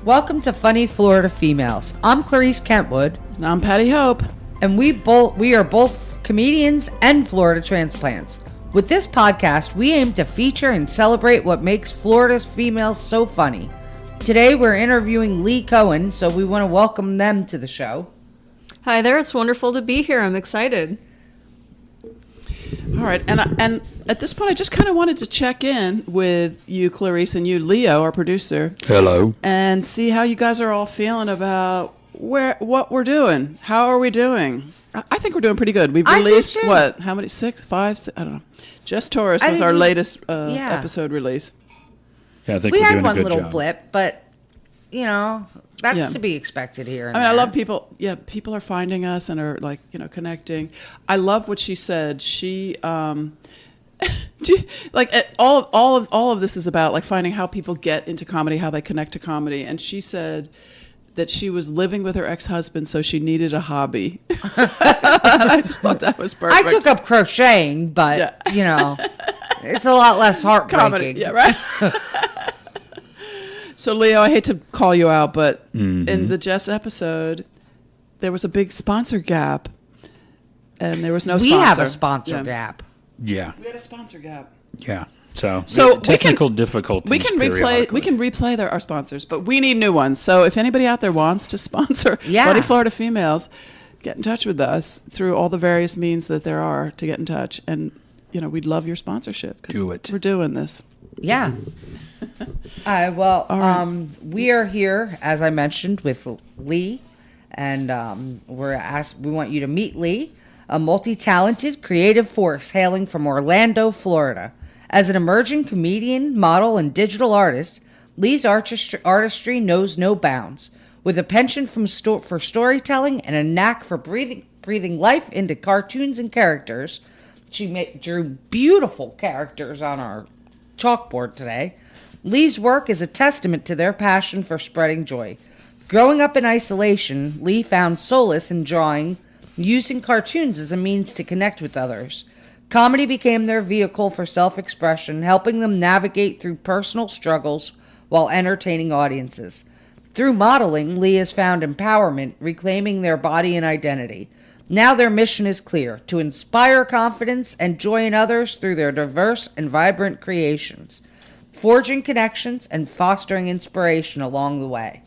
Welcome to Funny Florida Females. I'm Clarice Kentwood. And I'm Patti Hope. And we are both comedians and Florida transplants. With this podcast, we aim to feature and celebrate what makes Florida's females so funny. Today, we're interviewing Lee Cohen, so we want to welcome them to the show. Hi there, it's wonderful to be here. I'm excited. All right, and at this point, I just kind of wanted to check in with you, Clarice, and you, Leo, our producer. Hello. And see how you guys are all feeling about what we're doing. How are we doing? I think we're doing pretty good. We've released, what, how many, 6, 5, 6, I don't know. Just Taurus was our latest episode release. Yeah, I think we we're had doing one a good little job. blip, but, you know, that's to be expected here. I love people. Yeah, people are finding us and are connecting. I love what she said. She, all of this is about like finding how people get into comedy, how they connect to comedy. And she said that she was living with her ex-husband, so she needed a hobby. And I just thought that was perfect. I took up crocheting, but, it's a lot less heartbreaking. Comedy, yeah, right? So, Leo, I hate to call you out, but in the Jess episode, there was a big sponsor gap, and there was no sponsor. We have a sponsor gap. Yeah. We had a sponsor gap. Yeah. So technical difficulties. We can replay our sponsors, but we need new ones. So if anybody out there wants to sponsor Funny Florida Females, get in touch with us through all the various means that there are to get in touch, and we'd love your sponsorship. Do it. We're doing this. Yeah. We are here, as I mentioned, with Lee, and we want you to meet Lee, a multi-talented, creative force hailing from Orlando, Florida. As an emerging comedian, model, and digital artist, Lee's artistry knows no bounds. With a penchant for storytelling and a knack for breathing life into cartoons and characters, she drew beautiful characters on our chalkboard today. Lee's work is a testament to their passion for spreading joy. Growing up in isolation, Lee found solace in drawing, using cartoons as a means to connect with others. Comedy became their vehicle for self-expression, helping them navigate through personal struggles while entertaining audiences. Through modeling, Lee has found empowerment, reclaiming their body and identity. Now their mission is clear: to inspire confidence and joy in others through their diverse and vibrant creations, forging connections and fostering inspiration along the way.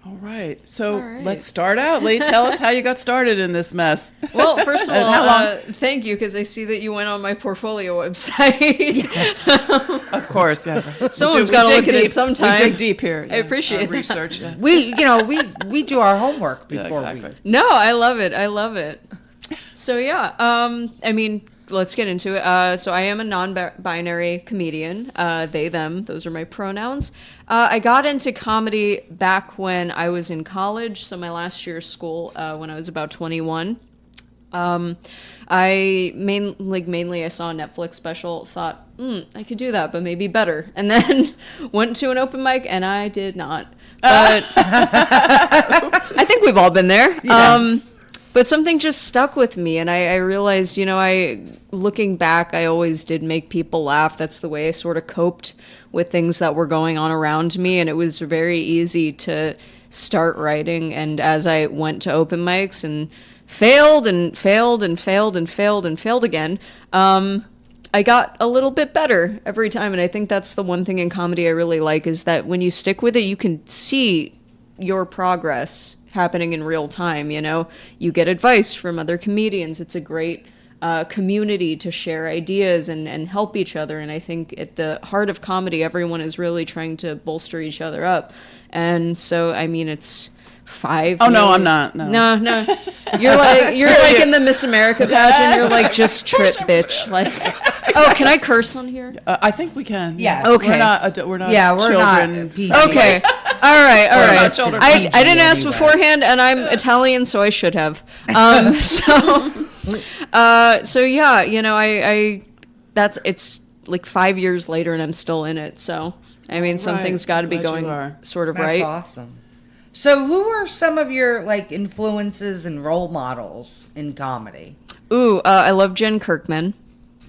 All right. So let's start out. Lee, tell us how you got started in this mess. Well, first of all, thank you, because I see that you went on my portfolio website. Yes. Of course, yeah. Someone's got to look at it sometime. We dig deep here. I appreciate that. Research. Yeah. We do our homework before we... No, I love it. So, let's get into it. So I am a non-binary comedian. They, them, those are my pronouns. I got into comedy back when I was in college, so my last year of school, when I was about 21. I mainly I saw a Netflix special, thought, I could do that, but maybe better. And then went to an open mic, and I did not. But I think we've all been there. Yes. But something just stuck with me, and I realized, looking back, I always did make people laugh. That's the way I sort of coped with things that were going on around me, and it was very easy to start writing. And as I went to open mics and failed again, I got a little bit better every time. And I think that's the one thing in comedy I really like, is that when you stick with it, you can see your progress happening in real time. You get advice from other comedians. It's a great community to share ideas and help each other. And I think at the heart of comedy, everyone is really trying to bolster each other up. And so, it's 5 Oh, no, I'm not. No. You're like in the Miss America pageant. You're like, just trip, bitch. Like, oh, can I curse on here? I think we can. Yes. Okay. We're not Yeah, we're children. not PG. Okay. All right. children. I didn't ask beforehand, and I'm Italian, so I should have. It's like 5 years later, and I'm still in it. So, something's got to be going sort of right. That's awesome. So who were some of your influences and role models in comedy? I love Jen Kirkman.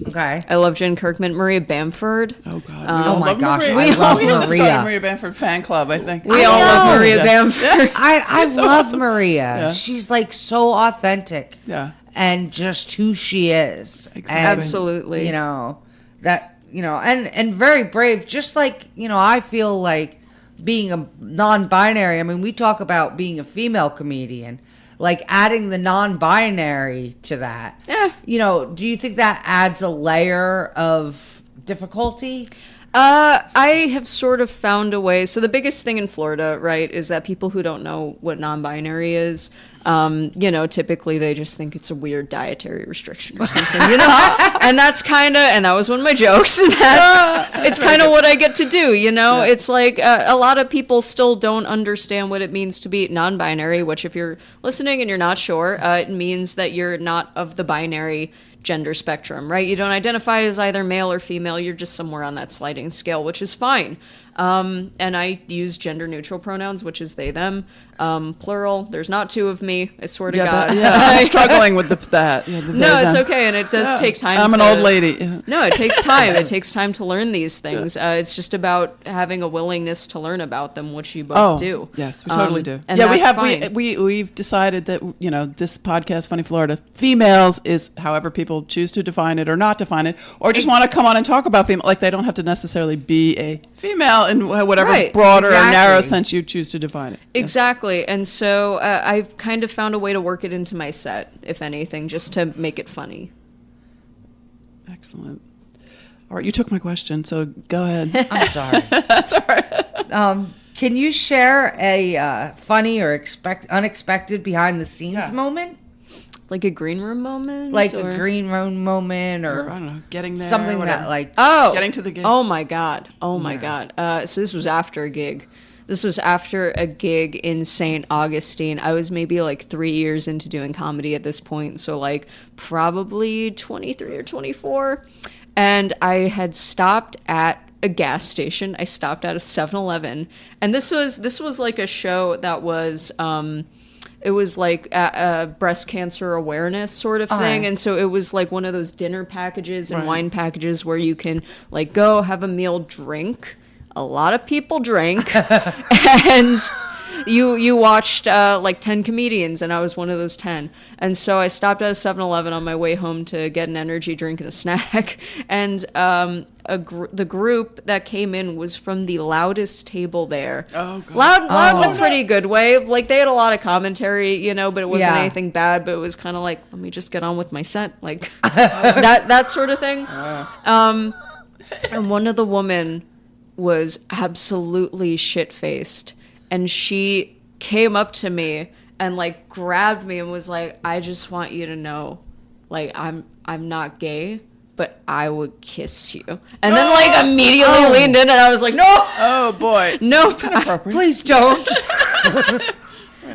Okay. I love Jen Kirkman. Maria Bamford. Oh God! Oh my gosh, Maria. I love we have to start Maria. a Maria Bamford fan club. I think We I all love know. Maria Yeah. Bamford. I so love awesome. Maria. Yeah. She's like so authentic. Yeah. And just who she is. Exactly. And, Absolutely. You know, that, you know, and very brave. Just like, you know, I feel like being a non-binary, I mean, we talk about being a female comedian, like adding the non-binary to that. Yeah. You know, do you think that adds a layer of difficulty? I have sort of found a way. So the biggest thing in Florida, right, is that people who don't know what non-binary is, you know, typically they just think it's a weird dietary restriction or something, you know? And that's kind of, and that was one of my jokes. And it's kind of what I get to do, you know? Yeah. It's like a lot of people still don't understand what it means to be non-binary, which if you're listening and you're not sure, it means that you're not of the binary gender spectrum, right? You don't identify as either male or female. You're just somewhere on that sliding scale, which is fine. And I use gender neutral pronouns, which is they, them, plural. There's not two of me. I swear to God. I'm struggling with that. Yeah, no, it's okay. And it does take time. I'm an old lady. No, it takes time. It takes time to learn these things. It's just about having a willingness to learn about them, which you both do. Yes, we totally do. And yeah, that's we've decided that, you know, this podcast, Funny Florida, females is however people choose to define it or not define it, or just want to come on and talk about female, like they don't have to necessarily be a female in whatever broader or narrow sense you choose to define it. Exactly. And so I've kind of found a way to work it into my set, if anything, just to make it funny. Excellent. All right, you took my question, so go ahead. I'm sorry. That's all right. Can you share a funny or unexpected behind the scenes moment? Like a green room moment? Like a green room moment or I don't know, getting there. something whatever. that like... Getting to the gig. Oh, my God. Oh, my God. So this was after a gig. This was after a gig in St. Augustine. I was maybe like 3 years into doing comedy at this point. So like probably 23 or 24. And I had stopped at a gas station. I stopped at a 7-Eleven. And this was like a show that was... it was like a breast cancer awareness sort of thing. And so it was like one of those dinner packages and wine packages where you can like go have a meal, drink. A lot of people drank. And you watched like 10 comedians, and I was one of those 10. And so I stopped at a 7-Eleven on my way home to get an energy drink and a snack. And the group that came in was from the loudest table there. Oh, God. Loud in a pretty good way. Like, they had a lot of commentary, you know, but it wasn't anything bad. But it was kind of like, let me just get on with my set. Like, that sort of thing. And one of the women was absolutely shit-faced. And she came up to me and like grabbed me and was like, I just want you to know, like, I'm not gay, but I would kiss you. And then like immediately leaned in, and I was like, no. Oh boy. No. Please don't.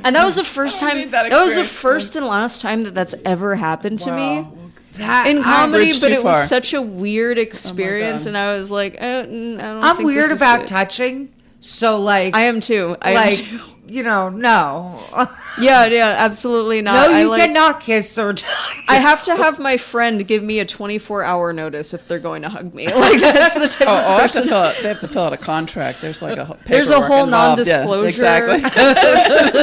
And that was the first time. That was the first and last time that's ever happened to me. In comedy, but it was such a weird experience, and I was like, I don't I'm think weird this is about good. touching, so like I am too. You know, no. Yeah, absolutely not. No, you cannot kiss or touch. I have to have my friend give me a 24-hour notice if they're going to hug me. Like, that's the type of person. They have to fill out a contract. There's like there's a whole involved. non-disclosure exactly.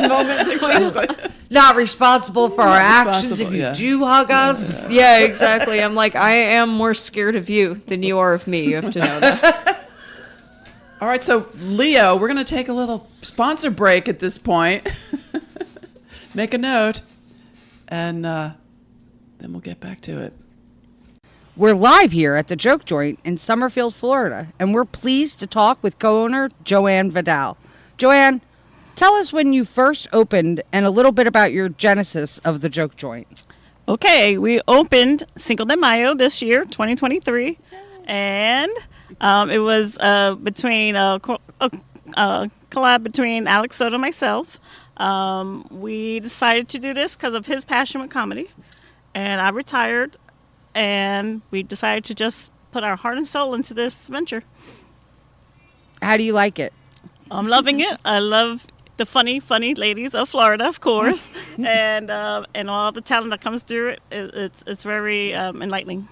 moment. Exactly. Not responsible for our actions if you do hug us. Yeah, exactly. I'm like, I am more scared of you than you are of me. You have to know that. All right, so Leo, we're going to take a little sponsor break at this point. Make a note, and then we'll get back to it. We're live here at the Joke Joint in Summerfield, Florida, and we're pleased to talk with co-owner Joanne Vidal. Joanne, tell us when you first opened and a little bit about your genesis of the Joke Joint. Okay, we opened Cinco de Mayo this year, 2023, and it was between a collab between Alex Soto and myself. We decided to do this because of his passion with comedy, and I retired, and we decided to just put our heart and soul into this venture. How do you like it? I'm loving it. I love the funny ladies of Florida, of course, and all the talent that comes through it. It's very enlightening.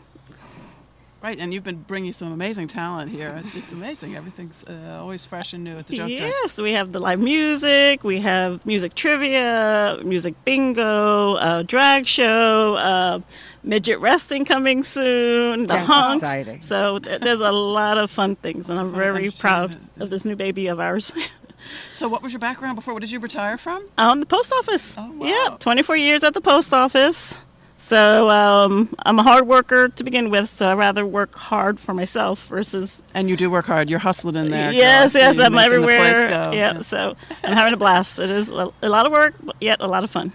Right, and you've been bringing some amazing talent here. It's amazing. Everything's always fresh and new at the Joke Joint. Yes, we have the live music, we have music trivia, music bingo, drag show, midget wrestling coming soon, the That's hunks. exciting. So there's a lot of fun things, and I'm very proud of this new baby of ours. So what was your background before? What did you retire from? The post office. Oh, wow. Yeah, 24 years at the post office. So I'm a hard worker to begin with, so I'd rather work hard for myself versus... And you do work hard. You're hustling in there. Yes, girl. yes, You're I'm making the place everywhere. go. Yeah, so I'm having a blast. It is a lot of work, but yet a lot of fun.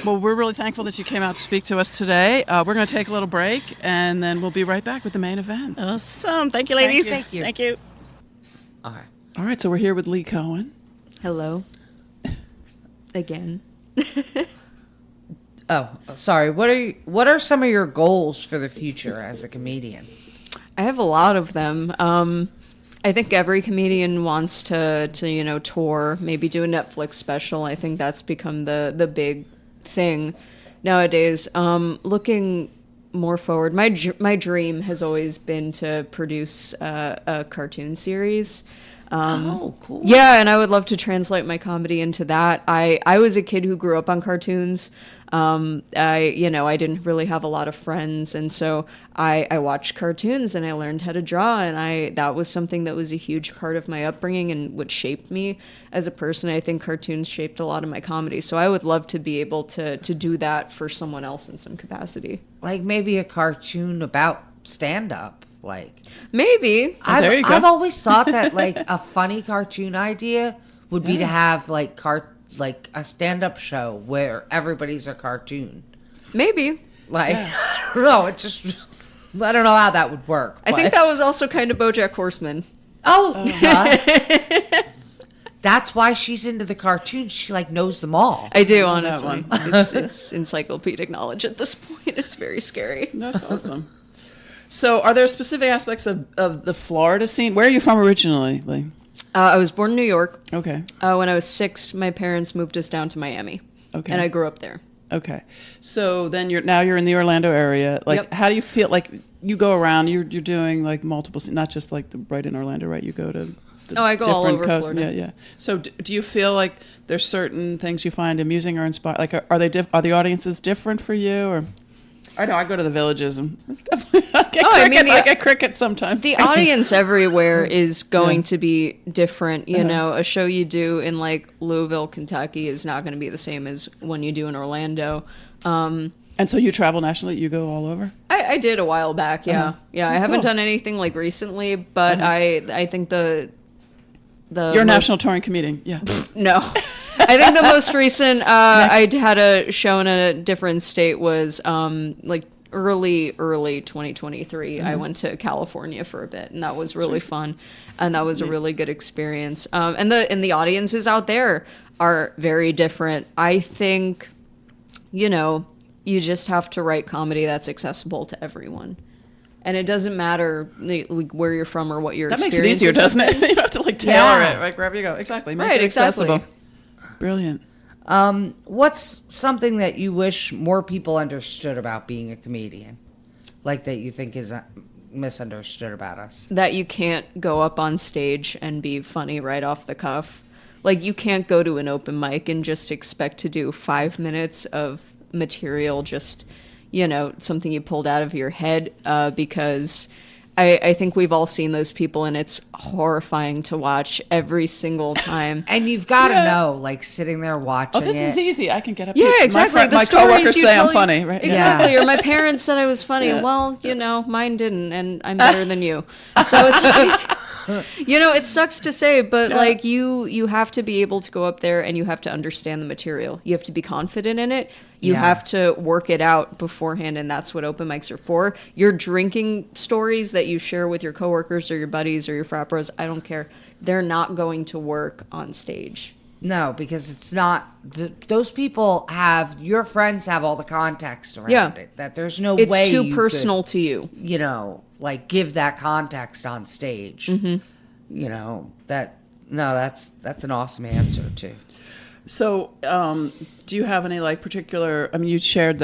Well, we're really thankful that you came out to speak to us today. We're going to take a little break, and then we'll be right back with the main event. Awesome. Thank you, ladies. Thank you. Thank you. All right. All right, so we're here with Lee Cohen. Hello. Again. Oh, sorry. What are some of your goals for the future as a comedian? I have a lot of them. I think every comedian wants to tour, maybe do a Netflix special. I think that's become the big thing nowadays. Looking more forward, my dream has always been to produce a cartoon series. Oh, cool. Yeah, and I would love to translate my comedy into that. I was a kid who grew up on cartoons. I didn't really have a lot of friends, and so I watched cartoons and I learned how to draw, and that was something that was a huge part of my upbringing and what shaped me as a person. I think cartoons shaped a lot of my comedy, so I would love to be able to do that for someone else in some capacity. Like maybe a cartoon about stand-up. Like Maybe. there you go. I've always thought that like a funny cartoon idea would be to have like a stand-up show where everybody's a cartoon. Maybe. Like I don't know, I don't know how that would work. I think that was also kind of BoJack Horseman. duh. That's why she's into the cartoons. She like knows them all. I do, on that honestly. one. It's encyclopedic knowledge at this point. It's very scary. That's awesome. So are there specific aspects of the Florida scene? Where are you from originally, Lee? I was born in New York. Okay. When I was 6, my parents moved us down to Miami. Okay. And I grew up there. Okay. So then you're in the Orlando area. Like, Yep. how do you feel? Like, you go around, you're doing like multiple, not just like right in Orlando, right? You go to the I go all different over coasts. Florida. Yeah, yeah. So do you feel like there's certain things you find amusing or inspiring? Like, are the audiences different for you? Or I know I go to the villages and I get crickets sometimes. The audience everywhere is going to be different. You know, a show you do in like Louisville, Kentucky is not going to be the same as one you do in Orlando. And so you travel nationally? You go all over? I did a while back, yeah. Yeah, I haven't done anything like recently, but I think the You're a national touring comedian, yeah. No. I think the most recent I had a show in a different state was like early 2023. I went to California for a bit, and that was really fun, and that was a really good experience. And the audiences out there are very different. I think, you just have to write comedy that's accessible to everyone. And it doesn't matter like where you're from or what your That makes it experience easier, is. doesn't it? You don't have to like tailor it right wherever you go. Exactly. Make Right, it accessible. exactly. Brilliant. What's something that you wish more people understood about being a comedian? Like that you think is misunderstood about us? That you can't go up on stage and be funny right off the cuff. Like, you can't go to an open mic and just expect to do 5 minutes of material, just, something you pulled out of your head, because I think we've all seen those people, and it's horrifying to watch every single time. And you've got to know, like, sitting there watching This is easy. I can get up Yeah, here. exactly. My coworkers say I'm funny, right? Exactly. Yeah. Or my parents said I was funny. Yeah. Well, mine didn't, and I'm better than you. So it's like, it sucks to say, but like you have to be able to go up there and you have to understand the material. You have to be confident in it. You have to work it out beforehand, and that's what open mics are for. Your drinking stories that you share with your coworkers or your buddies or your frat bros, I don't care. They're not going to work on stage. No, because it's not. Those people your friends have all the context around it. That there's no It's way too personal to you. Like give that context on stage. Mm-hmm. That's an awesome answer too. So, do you have any like particular? I mean, you shared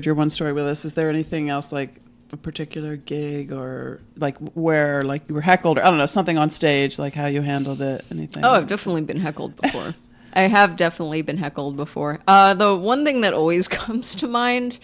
your one story with us. Is there anything else like a particular gig or like where like you were heckled or I don't know, something on stage, like how you handled it, anything? Oh, I've definitely been heckled before. I have definitely been heckled before. The one thing that always comes to mind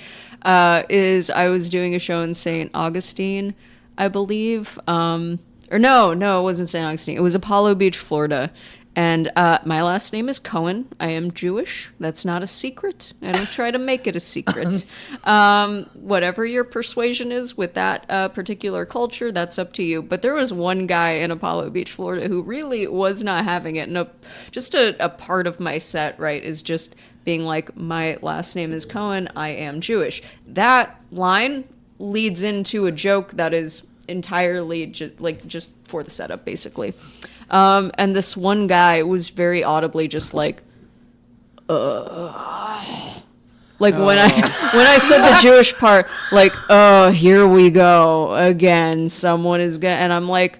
is I was doing a show in St. Augustine, I believe. Or no, it wasn't St. Augustine. It was Apollo Beach, Florida. And my last name is Cohen. I am Jewish. That's not a secret. I don't try to make it a secret. Whatever your persuasion is with that particular culture, that's up to you. But there was one guy in Apollo Beach, Florida, who really was not having it. And just a part of my set, right, is just being like, my last name is Cohen. I am Jewish. That line leads into a joke that is entirely just for the setup, basically. And this one guy was very audibly just like when I said the Jewish part, like, oh, here we go again. Someone is gonna, and I'm like,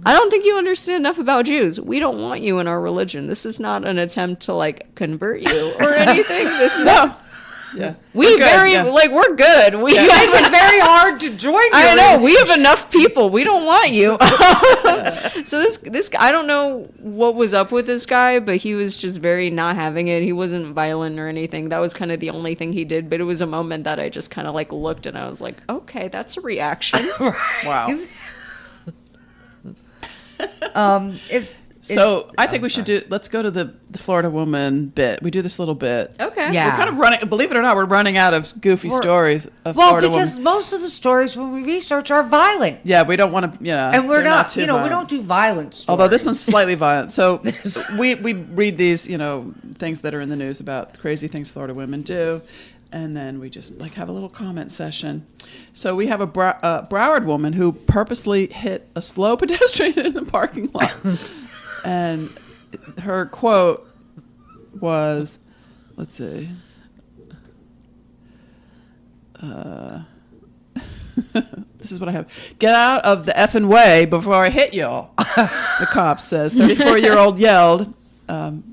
I don't think you understand enough about Jews. We don't want you in our religion. This is not an attempt to like convert you or anything. This is Yeah. we're good. We Make it very hard to join you. I know, we have enough people. We don't want you. So this I don't know what was up with this guy, but he was just very not having it. He wasn't violent or anything. That was kind of the only thing he did, but it was a moment that I just kind of like looked and I was like, okay, that's a reaction. Wow. I think we should let's go to the Florida woman bit. We do this little bit. Okay. Yeah. We're kind of running, believe it or not, we're running out of goofy stories of Florida because women. most of the stories when we research are violent. Yeah, we don't want to, And we're they're not, too we violent. don't do violent stories. Although this one's slightly violent. So we read these, things that are in the news about crazy things Florida women do. And then we just like have a little comment session. So we have a Broward woman who purposely hit a slow pedestrian in the parking lot. And her quote was, let's see. This is what I have. Get out of the effing way before I hit y'all, the cop says. 34-year-old yelled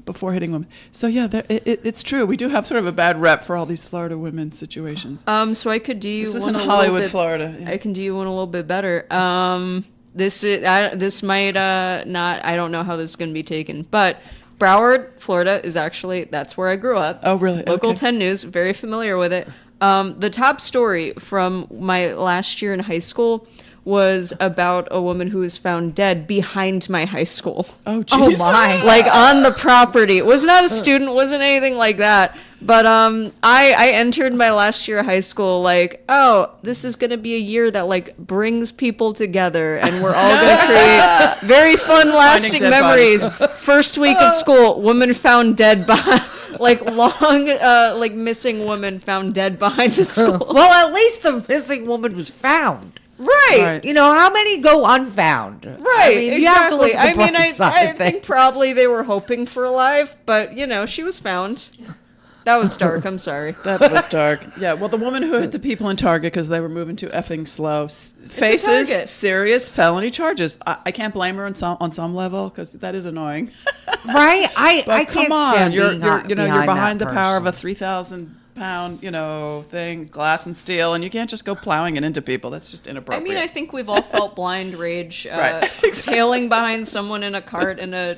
before hitting women. So, yeah, it's true. We do have sort of a bad rep for all these Florida women situations. So I could do you This is one in a Hollywood, little bit, Florida. Yeah. I can do you one a little bit better. This might not. I don't know how this is going to be taken, but Broward, Florida, is actually that's where I grew up. Oh, really? Local Okay. 10 News, very familiar with it. The top story from my last year in high school was about a woman who was found dead behind my high school. Oh, jeez. Oh, my. Like on the property. It was not a student, wasn't anything like that. But I entered my last year of high school like, oh, this is going to be a year that like brings people together and we're all going to create very fun lasting dead memories. First week of school, woman found dead behind like missing woman found dead behind the school. Well, at least the missing woman was found. Right. You know, how many go unfound? Right, I mean, exactly. you have to look at the bright I side of think things. probably they were hoping for alive, but she was found. That was dark. I'm sorry. That was dark. Yeah, well, the woman who hit the people in Target because they were moving too effing slow faces Target. serious felony charges. I can't blame her on some level because that is annoying. Right? I But can't come on, stand you're being you're behind the that power of a person. 3,000-pound thing, glass and steel, and you can't just go plowing it into people. That's just I inappropriate. mean, I think we've all felt blind rage, Right. Exactly. tailing behind someone in a cart in a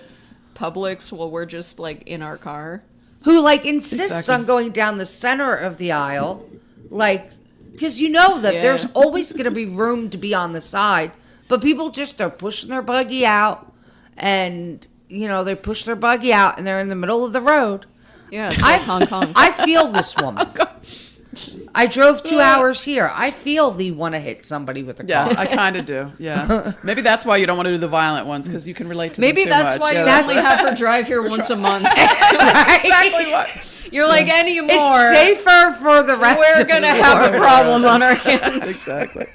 Publix while we're just like in our car. Who like insists Exactly. on going down the center of the aisle, like, because you know that Yeah. there's always going to be room to be on the side, but people they're pushing their buggy out, and they push their buggy out, and they're in the middle of the road. Yeah, it's like Hong Kong. I feel this woman. I drove 2 hours here. I feel the want to hit somebody with a yeah, car. I kind of do. Yeah, maybe that's why you don't want to do the violent ones because you can relate to Maybe them too that's much. why you Yeah, only have her drive here once a month. exactly what. You're like anymore. It's safer for the rest We're of gonna the have a world. problem on our hands. Exactly.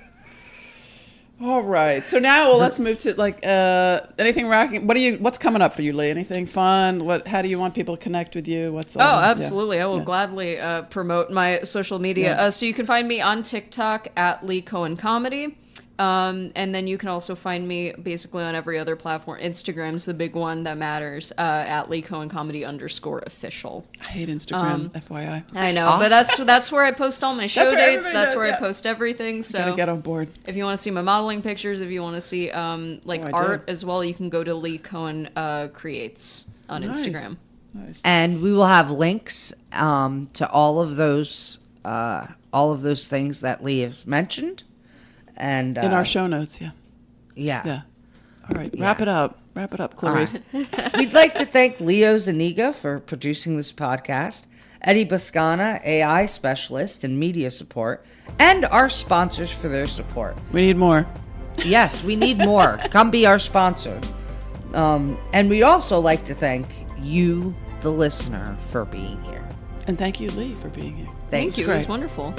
All right. So now let's move to like anything rocking. What's coming up for you, Lee? Anything fun? How do you want people to connect with you? Oh, absolutely. I will gladly promote my social media. Yeah. So you can find me on TikTok at Leecohencomedy. And then you can also find me basically on every other platform. Instagram's the big one that matters, at Leecohencomedy_official. I hate Instagram, FYI. I know, but that's where I post all my show That's where dates. everybody That's does, where yeah. I post everything. So Gotta get on board. if you want to see my modeling pictures, if you want to see I art do. as well, you can go to Lee Cohen Creates on Nice. Instagram. Nice. And we will have links to all of those things that Lee has mentioned. And In our show notes, yeah. yeah. All right, wrap it up. Wrap it up, Clarice. We'd like to thank Leo Zaniga for producing this podcast, Eddie Boscana, AI specialist and media support, and our sponsors for their support. We need more. Yes, we need more. Come be our sponsor. And we'd also like to thank you, the listener, for being here. And thank you, Lee, for being here. Thank you. It was Great. wonderful.